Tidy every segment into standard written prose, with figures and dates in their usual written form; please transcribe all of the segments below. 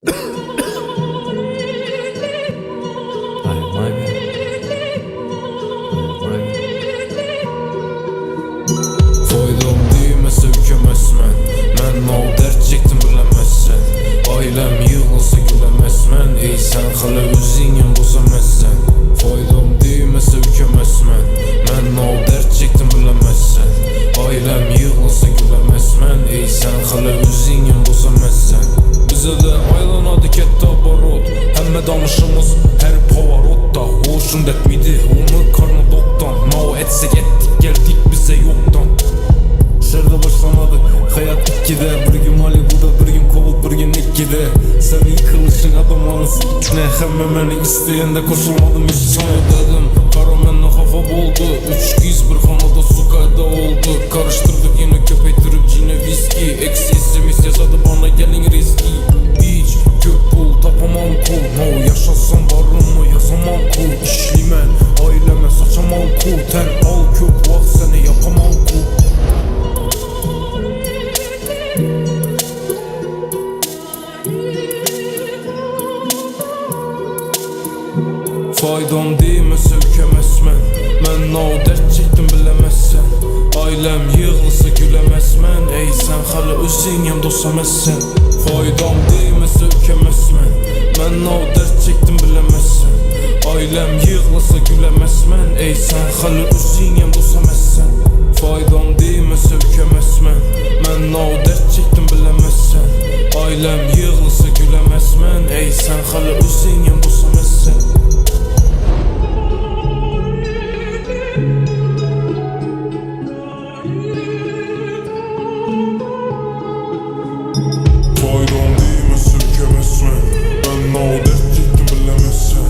Foydum düymese ükemezmen. Men o dert çektim bilemezsen. Ailem yığılsa gülemezmen. Ey sen hala üzüngün bozamazsan. Foydum düymese ükemezmen. Men o dert çektim bilemezsen. Ailem yığılsa gülemezmen. Ey sen hala üzüngün bozamazsan. Bize de aylanadı ketta barot. Hemme danışımız her pavarotta. Hoşun etmedi onu karnı doktan. Mao etsek ettik geldik bize yoktan. Şerde başlamadık hayat ikkide. Bir gün Malibu'da bir gün Kovul bir gün ikkide. Sen yıkılışın adamlarız ne hemme meni isteyende koşulmadım hiç sana dedim. Kara menle hafa boldu. 3 giz bir hanada su kayda oldu. Karıştırdık yine köpeytirip yine viski. Eksi SMS yazadı bana gelin riski. Hiç kök pul tapamam kul. No yaşasam varım mı yazamam kul. İşlimen aileme saçamam kul. Ten al köp vak seni yapamam kul. Faydam değmese ükemezmen. Men o dert çektim bilemezsen. Ailem yığılsa gülemezmen. Ey sen hala özüngem dosamazsan. Faydam değmese ükemezmen. Men o dert çektim bilemezsen. Ailem yığılsa gülemezmen. Ey sen hala özüngem dosamazsan. Faydam değmese ükemezmen. Men o dert çektim bilemezsen. Ailem yığılsa gülemezmen. Ey sen hala özüngem dosamazsan. Faydam değmese ükemezmen. Ben o dert çektim bilemezsen.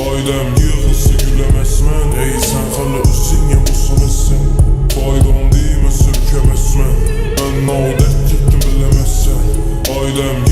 Ailem yığılsa gülemezmen. Ey sen hala özüngem bozamazsan. Faydam değmese ükemezmen. Ben o dert çektim bilemezsen. Ailem